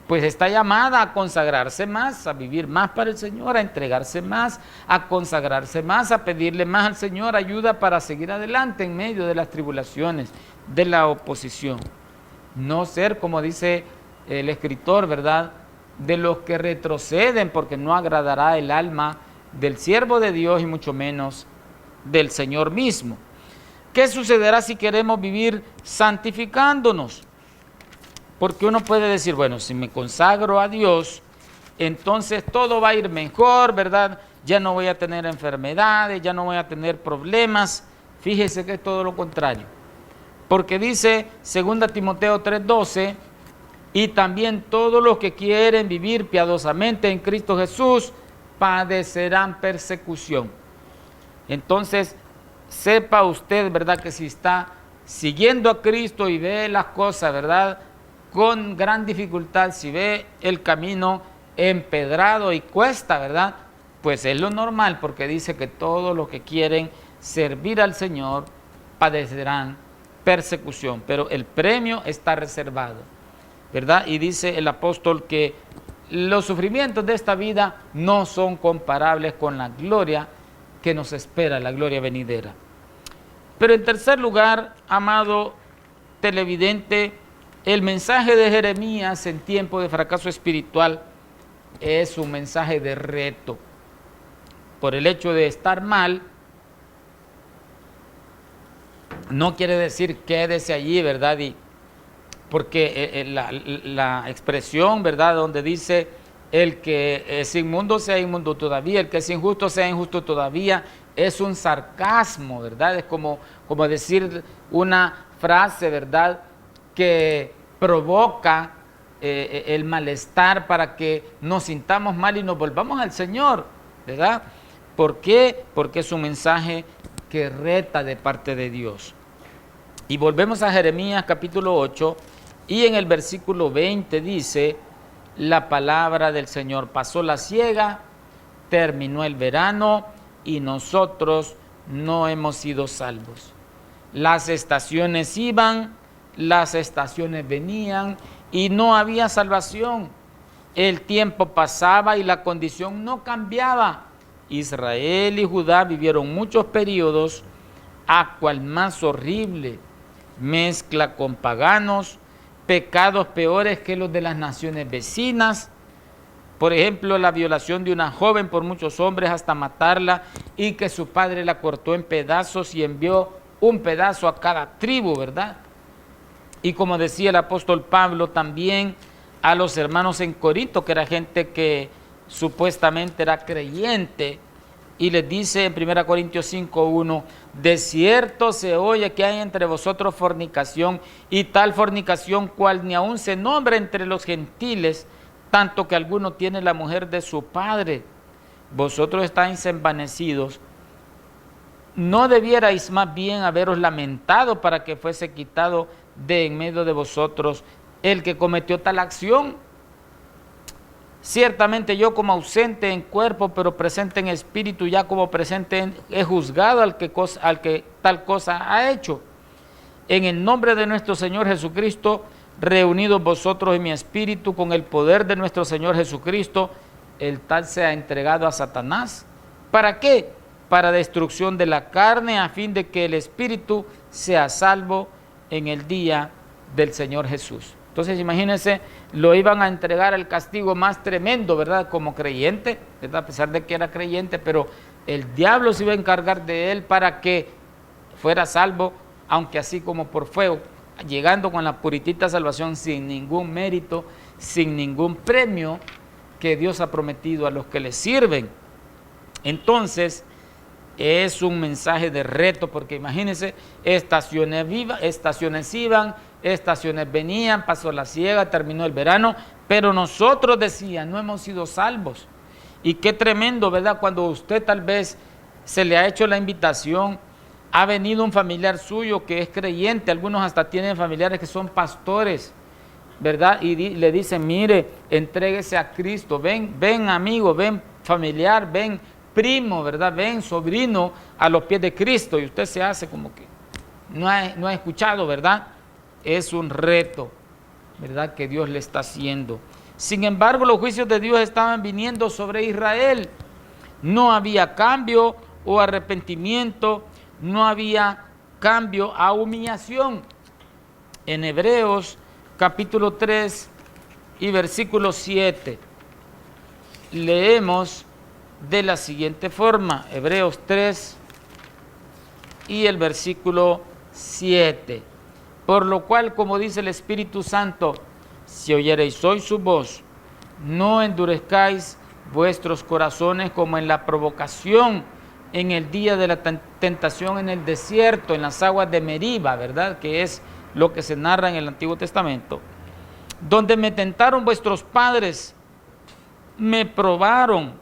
pues está llamada a consagrarse más, a vivir más para el Señor, a entregarse más, a consagrarse más, a pedirle más al Señor ayuda para seguir adelante en medio de las tribulaciones, de la oposición. No ser, como dice el escritor, ¿verdad?, de los que retroceden, porque no agradará el alma del siervo de Dios y mucho menos del Señor mismo. ¿Qué sucederá si queremos vivir santificándonos? Porque uno puede decir, bueno, si me consagro a Dios, entonces todo va a ir mejor, ¿verdad? Ya no voy a tener enfermedades, ya no voy a tener problemas. Fíjese que es todo lo contrario. Porque dice 2 Timoteo 3:12, y también todos los que quieren vivir piadosamente en Cristo Jesús padecerán persecución. Entonces, sepa usted, ¿verdad?, que si está siguiendo a Cristo y ve las cosas, ¿verdad?, con gran dificultad, si ve el camino empedrado y cuesta, ¿verdad?, pues es lo normal, porque dice que todos los que quieren servir al Señor padecerán persecución, pero el premio está reservado, ¿verdad? Y dice el apóstol que los sufrimientos de esta vida no son comparables con la gloria que nos espera, la gloria venidera. Pero en tercer lugar, amado televidente, el mensaje de Jeremías en tiempo de fracaso espiritual es un mensaje de reto. Por el hecho de estar mal, no quiere decir quédese allí, ¿verdad? Porque la expresión, ¿verdad?, donde dice el que es inmundo sea inmundo todavía, el que es injusto sea injusto todavía, es un sarcasmo, ¿verdad? Es como decir una frase, ¿verdad?, que provoca el malestar para que nos sintamos mal y nos volvamos al Señor, ¿verdad? ¿Por qué? Porque es un mensaje que reta de parte de Dios. Y volvemos a Jeremías capítulo 8 y en el versículo 20 dice la palabra del Señor: pasó la siega, terminó el verano y nosotros no hemos sido salvos. Las estaciones iban, las estaciones venían y no había salvación. El tiempo pasaba y la condición no cambiaba. Israel y Judá vivieron muchos periodos, a cual más horrible, mezcla con paganos, pecados peores que los de las naciones vecinas. Por ejemplo, la violación de una joven por muchos hombres hasta matarla, y que su padre la cortó en pedazos y envió un pedazo a cada tribu, ¿verdad? Y como decía el apóstol Pablo también a los hermanos en Corinto, que era gente que supuestamente era creyente, y les dice en 1 Corintios 5:1, de cierto se oye que hay entre vosotros fornicación, y tal fornicación cual ni aun se nombra entre los gentiles, tanto que alguno tiene la mujer de su padre. Vosotros estáis envanecidos. ¿No debierais más bien haberos lamentado para que fuese quitado de en medio de vosotros el que cometió tal acción? Ciertamente yo como ausente en cuerpo, pero presente en espíritu, ya como presente he juzgado al que tal cosa ha hecho. En el nombre de nuestro Señor Jesucristo, reunidos vosotros en mi espíritu, con el poder de nuestro Señor Jesucristo, el tal sea entregado a Satanás. ¿Para qué? Para destrucción de la carne, a fin de que el espíritu sea salvo en el día del Señor Jesús. Entonces imagínense, lo iban a entregar al castigo más tremendo, ¿verdad? Como creyente, ¿verdad? A pesar de que era creyente, pero el diablo se iba a encargar de él para que fuera salvo, aunque así como por fuego, llegando con la puritita salvación sin ningún mérito, sin ningún premio que Dios ha prometido a los que le sirven. Entonces, es un mensaje de reto, porque imagínense, estaciones iban, estaciones venían, pasó la siega, terminó el verano, pero nosotros, decían, no hemos sido salvos. Y qué tremendo, ¿verdad? Cuando usted tal vez se le ha hecho la invitación, ha venido un familiar suyo que es creyente, algunos hasta tienen familiares que son pastores, ¿verdad? Y le dicen, mire, entréguese a Cristo, ven amigo, ven familiar, ven primo, ¿verdad? Ven sobrino a los pies de Cristo, y usted se hace como que no ha escuchado, ¿verdad? Es un reto, ¿verdad? Que Dios le está haciendo. Sin embargo, los juicios de Dios estaban viniendo sobre Israel. No había cambio o arrepentimiento, no había cambio a humillación. En Hebreos capítulo 3 y versículo 7 leemos de la siguiente forma, Hebreos 3 y el versículo 7. Por lo cual, como dice el Espíritu Santo, si oyereis hoy su voz, no endurezcáis vuestros corazones como en la provocación en el día de la tentación en el desierto, en las aguas de Meriba, ¿verdad? Que es lo que se narra en el Antiguo Testamento, donde me tentaron vuestros padres, me probaron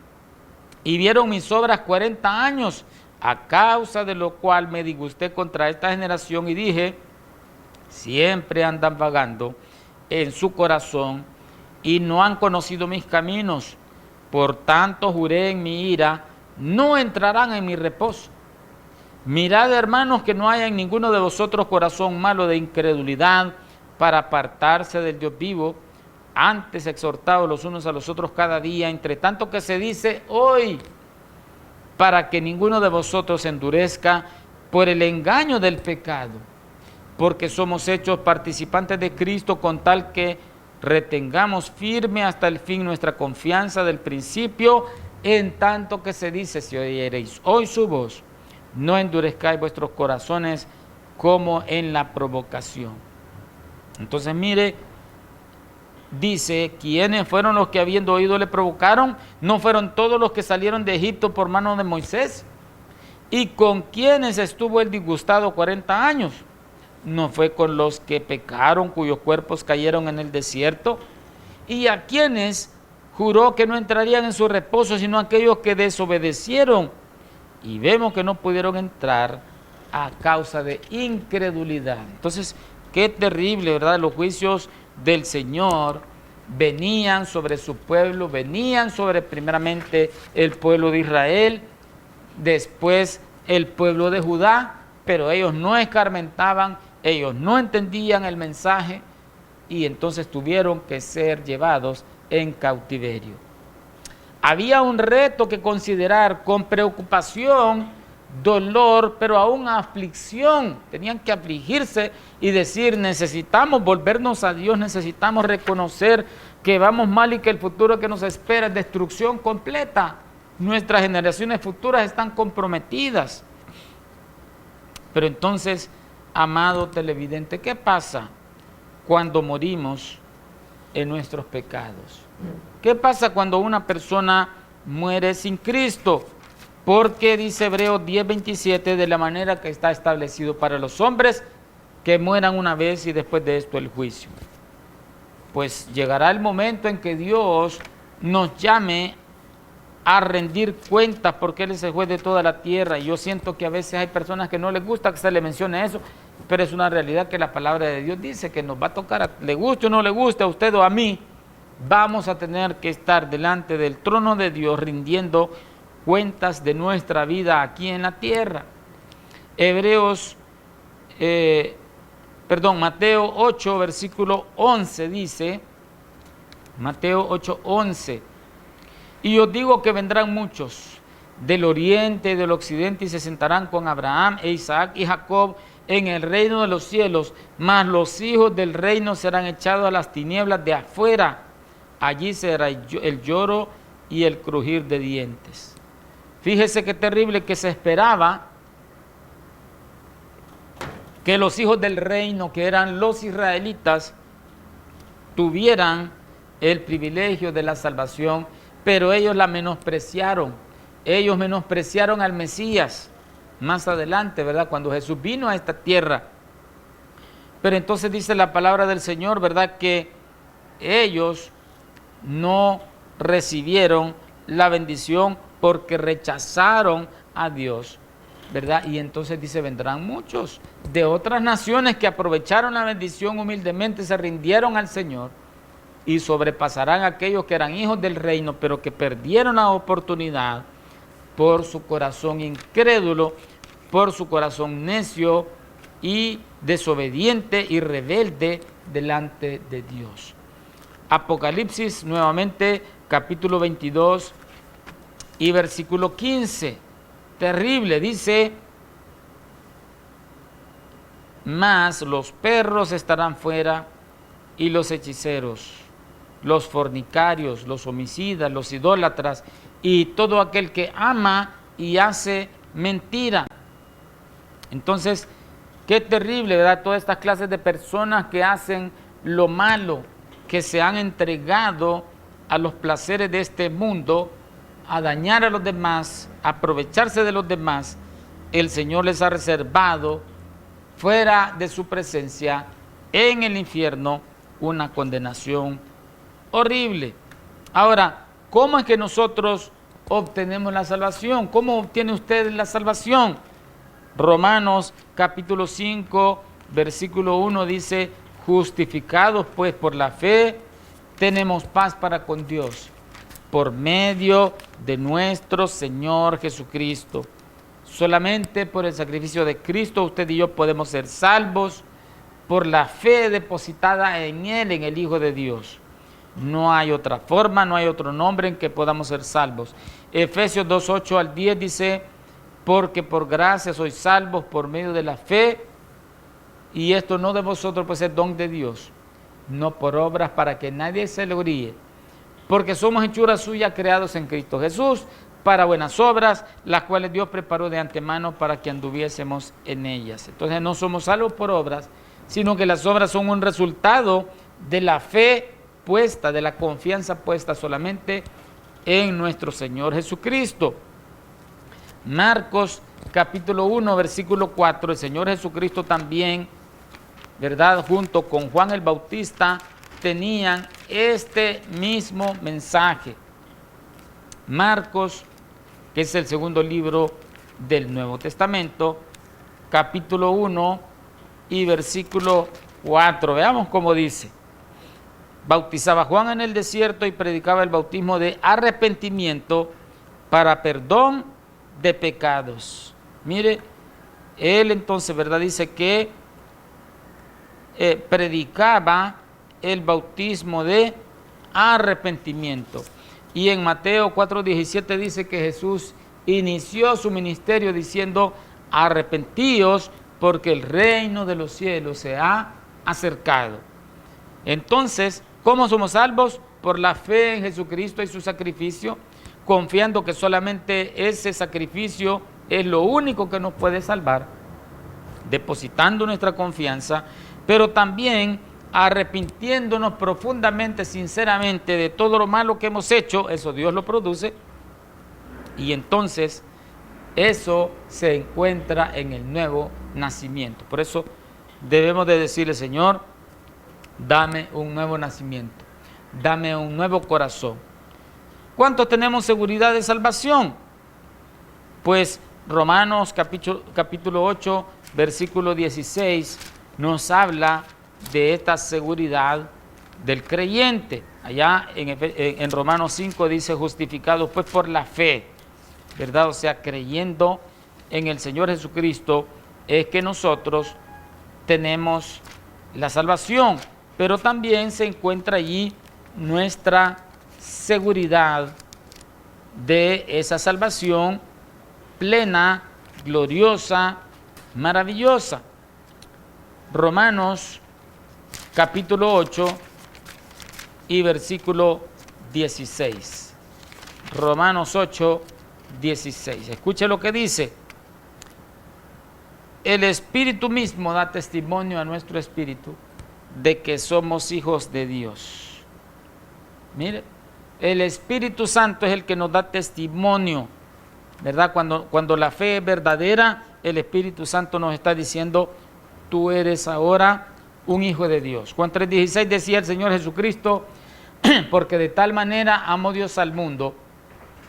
y vieron mis obras 40 años, a causa de lo cual me disgusté contra esta generación y dije, siempre andan vagando en su corazón y no han conocido mis caminos, por tanto juré en mi ira, no entrarán en mi reposo. Mirad, hermanos, que no haya en ninguno de vosotros corazón malo de incredulidad para apartarse del Dios vivo, antes exhortados los unos a los otros cada día, entre tanto que se dice hoy, para que ninguno de vosotros se endurezca por el engaño del pecado, porque somos hechos participantes de Cristo, con tal que retengamos firme hasta el fin nuestra confianza del principio, en tanto que se dice, si oyereis hoy su voz, no endurezcáis vuestros corazones como en la provocación. Entonces mire, dice, ¿quiénes fueron los que habiendo oído le provocaron? ¿No fueron todos los que salieron de Egipto por mano de Moisés? ¿Y con quiénes estuvo él disgustado 40 años? ¿No fue con los que pecaron, cuyos cuerpos cayeron en el desierto? ¿Y a quiénes juró que no entrarían en su reposo, sino aquellos que desobedecieron? Y vemos que no pudieron entrar a causa de incredulidad. Entonces, qué terrible, ¿verdad? Los juicios del Señor venían sobre su pueblo, venían sobre primeramente el pueblo de Israel, después el pueblo de Judá, pero ellos no escarmentaban, ellos no entendían el mensaje y entonces tuvieron que ser llevados en cautiverio. Había un reto que considerar con preocupación, dolor, pero aún aflicción. Tenían que afligirse y decir, necesitamos volvernos a Dios, necesitamos reconocer que vamos mal y que el futuro que nos espera es destrucción completa. Nuestras generaciones futuras están comprometidas. Pero entonces, amado televidente, ¿qué pasa cuando morimos en nuestros pecados? ¿Qué pasa cuando una persona muere sin Cristo? Porque dice Hebreos 10:27, de la manera que está establecido para los hombres, que mueran una vez y después de esto el juicio. Pues llegará el momento en que Dios nos llame a rendir cuentas, porque Él es el juez de toda la tierra. Y yo siento que a veces hay personas que no les gusta que se les mencione eso, pero es una realidad que la palabra de Dios dice que nos va a tocar, le guste o no le guste a usted o a mí, vamos a tener que estar delante del trono de Dios rindiendo cuentas de nuestra vida aquí en la tierra. Mateo 8, versículo 11 dice, Mateo 8, 11, y os digo que vendrán muchos del oriente y del occidente y se sentarán con Abraham e Isaac y Jacob en el reino de los cielos, mas los hijos del reino serán echados a las tinieblas de afuera, allí será el lloro y el crujir de dientes. Fíjese qué terrible, que se esperaba que los hijos del reino, que eran los israelitas, tuvieran el privilegio de la salvación, pero ellos la menospreciaron. Ellos menospreciaron al Mesías más adelante, ¿verdad? Cuando Jesús vino a esta tierra. Pero entonces dice la palabra del Señor, ¿verdad? Que ellos no recibieron la bendición porque rechazaron a Dios, ¿verdad? Y entonces dice, vendrán muchos de otras naciones que aprovecharon la bendición humildemente, se rindieron al Señor, y sobrepasarán a aquellos que eran hijos del reino, pero que perdieron la oportunidad por su corazón incrédulo, por su corazón necio y desobediente y rebelde delante de Dios. Apocalipsis, nuevamente, capítulo 22 y versículo 15. Terrible, dice, mas los perros estarán fuera y los hechiceros, los fornicarios, los homicidas, los idólatras y todo aquel que ama y hace mentira. Entonces, qué terrible, ¿verdad? Todas estas clases de personas que hacen lo malo, que se han entregado a los placeres de este mundo, a dañar a los demás, a aprovecharse de los demás, el Señor les ha reservado fuera de su presencia en el infierno una condenación horrible. Ahora, ¿cómo es que nosotros obtenemos la salvación? ¿Cómo obtiene usted la salvación? Romanos capítulo 5, versículo 1 dice, justificados pues por la fe, tenemos paz para con Dios, por medio de nuestro Señor Jesucristo. Solamente por el sacrificio de Cristo usted y yo podemos ser salvos, por la fe depositada en Él, en el Hijo de Dios. No hay otra forma, no hay otro nombre en que podamos ser salvos. Efesios 2, 8 al 10 dice, porque por gracia sois salvos por medio de la fe, y esto no de vosotros, pues es don de Dios, no por obras para que nadie se gloríe, porque somos hechura suya, creados en Cristo Jesús, para buenas obras, las cuales Dios preparó de antemano para que anduviésemos en ellas. Entonces no somos salvos por obras, sino que las obras son un resultado de la fe puesta, de la confianza puesta solamente en nuestro Señor Jesucristo. Marcos capítulo 1, versículo 4, el Señor Jesucristo también, ¿verdad?, junto con Juan el Bautista, tenían este mismo mensaje. Marcos, que es el segundo libro del Nuevo Testamento, capítulo 1 y versículo 4. Veamos cómo dice. Bautizaba Juan en el desierto y predicaba el bautismo de arrepentimiento para perdón de pecados. Mire, él entonces, ¿verdad?, dice que predicaba el bautismo de arrepentimiento. Y en Mateo 4:17 dice que Jesús inició su ministerio diciendo, arrepentíos porque el reino de los cielos se ha acercado. Entonces, ¿cómo somos salvos? Por la fe en Jesucristo y su sacrificio, confiando que solamente ese sacrificio es lo único que nos puede salvar. depositando nuestra confianza, pero también arrepintiéndonos profundamente, sinceramente, de todo lo malo que hemos hecho. Eso Dios lo produce, y entonces eso se encuentra en el nuevo nacimiento. Por eso debemos de decirle: Señor, dame un nuevo nacimiento, dame un nuevo corazón. ¿Cuántos tenemos seguridad de salvación? Pues Romanos capítulo 8, versículo 16 nos habla de esta seguridad del creyente. Allá en Romanos 5 dice: justificados pues por la fe, ¿verdad? O sea, creyendo en el Señor Jesucristo es que nosotros tenemos la salvación, pero también se encuentra allí nuestra seguridad de esa salvación plena, gloriosa, maravillosa. Romanos capítulo 8 y versículo 16. Romanos 8, 16. Escuche lo que dice: el Espíritu mismo da testimonio a nuestro espíritu de que somos hijos de Dios. Mire, el Espíritu Santo es el que nos da testimonio, ¿verdad? Cuando la fe es verdadera, el Espíritu Santo nos está diciendo: tú eres ahora un hijo de Dios. Juan 3:16 decía el Señor Jesucristo: porque de tal manera amó Dios al mundo,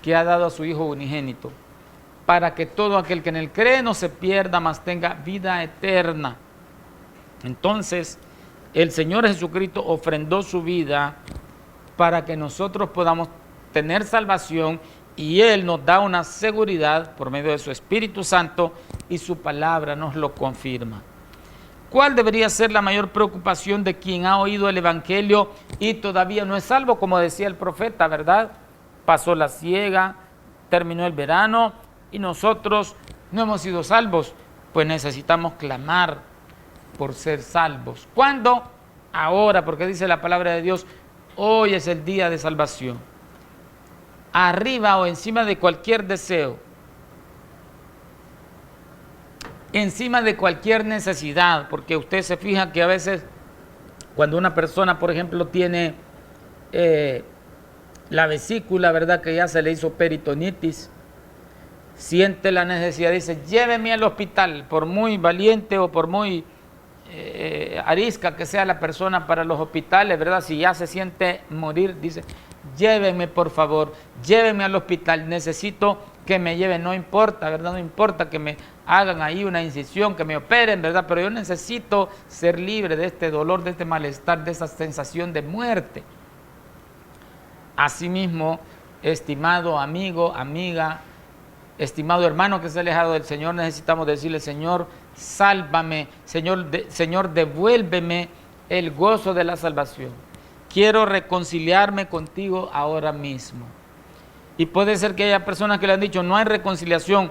que ha dado a su Hijo unigénito, para que todo aquel que en él cree no se pierda, mas tenga vida eterna. Entonces, el Señor Jesucristo ofrendó su vida para que nosotros podamos tener salvación, y Él nos da una seguridad por medio de su Espíritu Santo, y su palabra nos lo confirma. ¿Cuál debería ser la mayor preocupación de quien ha oído el Evangelio y todavía no es salvo? Como decía el profeta, ¿verdad? Pasó la siega, terminó el verano y nosotros no hemos sido salvos. Pues necesitamos clamar por ser salvos. ¿Cuándo? Ahora, porque dice la palabra de Dios: hoy es el día de salvación. Arriba o encima de cualquier deseo, encima de cualquier necesidad, porque usted se fija que a veces cuando una persona, por ejemplo, tiene la vesícula, ¿verdad?, que ya se le hizo peritonitis, siente la necesidad, dice: lléveme al hospital. Por muy valiente o por muy arisca que sea la persona para los hospitales, ¿verdad? Si ya se siente morir, dice: llévenme, por favor, llévenme al hospital, necesito que me lleven, no importa, ¿verdad? No importa que me hagan ahí una incisión, que me operen, ¿verdad? Pero yo necesito ser libre de este dolor, de este malestar, de esa sensación de muerte. Asimismo, estimado amigo, amiga, estimado hermano que se ha alejado del Señor, necesitamos decirle: Señor, sálvame, Señor, devuélveme el gozo de la salvación. Quiero reconciliarme contigo ahora mismo. Y puede ser que haya personas que le han dicho: no hay reconciliación.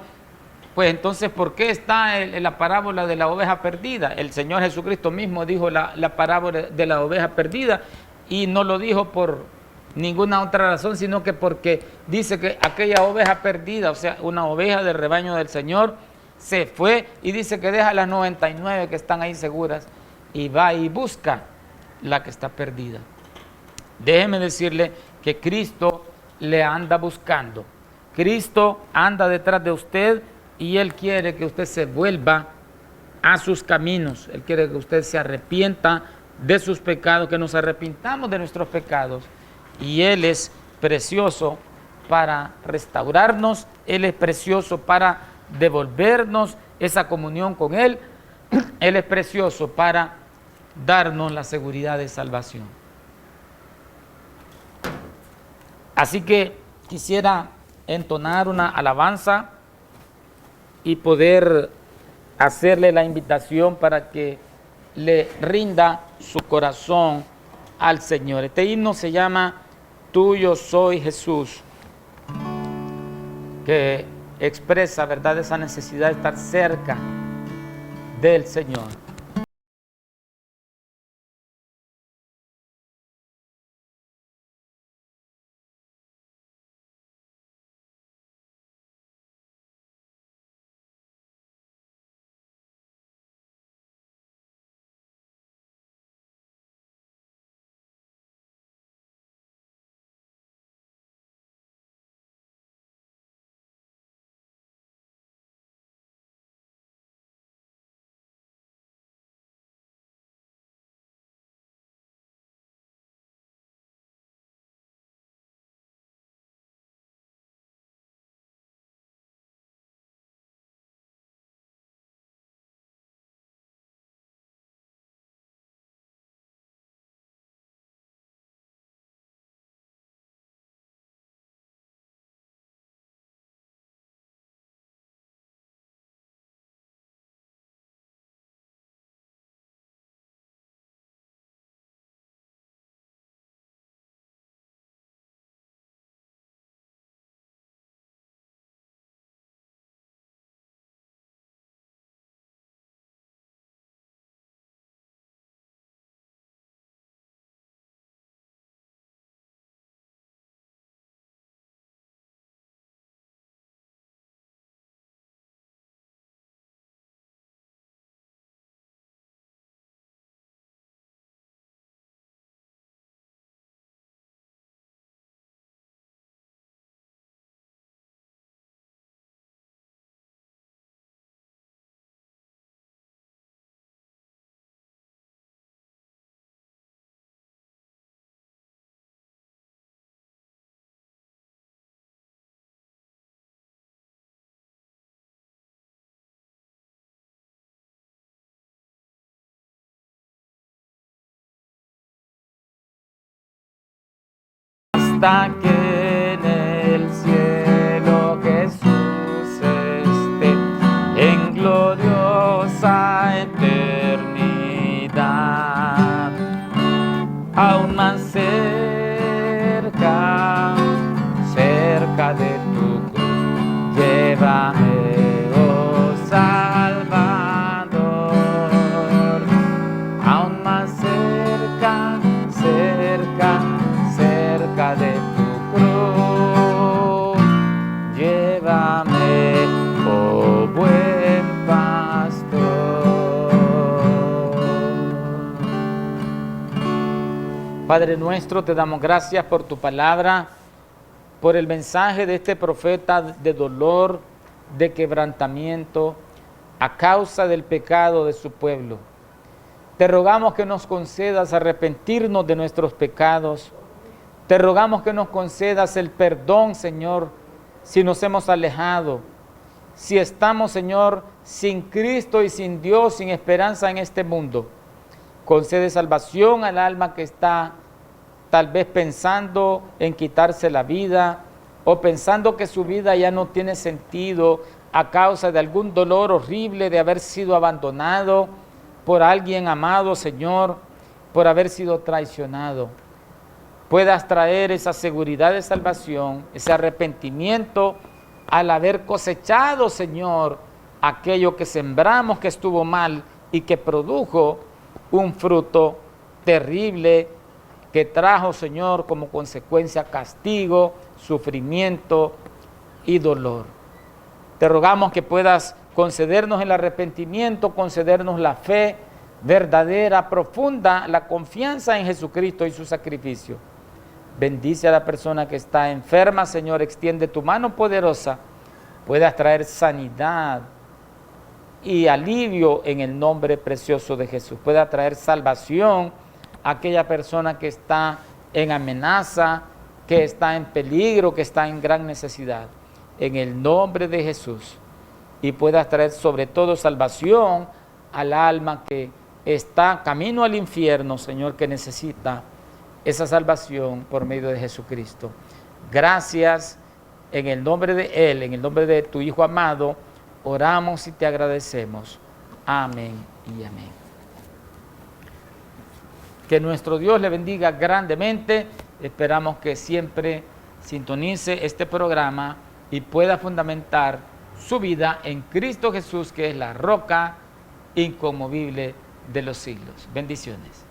Pues entonces, ¿por qué está la parábola de la oveja perdida? El Señor Jesucristo mismo dijo la parábola de la oveja perdida, y no lo dijo por ninguna otra razón, sino que porque dice que aquella oveja perdida, o sea, una oveja del rebaño del Señor, se fue, y dice que deja las 99 que están ahí seguras y va y busca la que está perdida. Déjeme decirle que Cristo le anda buscando. Cristo anda detrás de usted, y Él quiere que usted se vuelva a sus caminos. Él quiere que usted se arrepienta de sus pecados, que nos arrepintamos de nuestros pecados. Y Él es precioso para restaurarnos, Él es precioso para devolvernos esa comunión con Él, Él es precioso para darnos la seguridad de salvación. Así que quisiera entonar una alabanza y poder hacerle la invitación para que le rinda su corazón al Señor. Este himno se llama Tuyo soy, Jesús, que expresa, ¿verdad?, esa necesidad de estar cerca del Señor. hasta que en el cielo Jesús esté en gloriosa eternidad. Aún más cerca, cerca de tu cruz, llévame, oh Salvador. Aún más cerca, cerca, cerca de tu cruz, llévame, oh buen pastor. Padre nuestro, te damos gracias por tu palabra, por el mensaje de este profeta de dolor, de quebrantamiento, a causa del pecado de su pueblo. Te rogamos que nos concedas arrepentirnos de nuestros pecados. Te rogamos que nos concedas el perdón, Señor, si nos hemos alejado. Si estamos, Señor, sin Cristo y sin Dios, sin esperanza en este mundo. Concede salvación al alma que está tal vez pensando en quitarse la vida o pensando que su vida ya no tiene sentido a causa de algún dolor horrible de haber sido abandonado por alguien amado, Señor, por haber sido traicionado. Puedas traer esa seguridad de salvación, ese arrepentimiento al haber cosechado, Señor, aquello que sembramos que estuvo mal y que produjo un fruto terrible que trajo, Señor, como consecuencia castigo, sufrimiento y dolor. Te rogamos que puedas concedernos el arrepentimiento, concedernos la fe verdadera, profunda, la confianza en Jesucristo y su sacrificio. Bendice a la persona que está enferma, Señor, extiende tu mano poderosa, puedas traer sanidad y alivio en el nombre precioso de Jesús. Pueda traer salvación a aquella persona que está en amenaza, que está en peligro, que está en gran necesidad. En el nombre de Jesús. Y puedas traer sobre todo salvación al alma que está camino al infierno, Señor, que necesita esa salvación por medio de Jesucristo. Gracias en el nombre de Él, en el nombre de tu Hijo amado, oramos y te agradecemos. Amén y amén. Que nuestro Dios le bendiga grandemente. Esperamos que siempre sintonice este programa y pueda fundamentar su vida en Cristo Jesús, que es la roca inconmovible de los siglos. Bendiciones.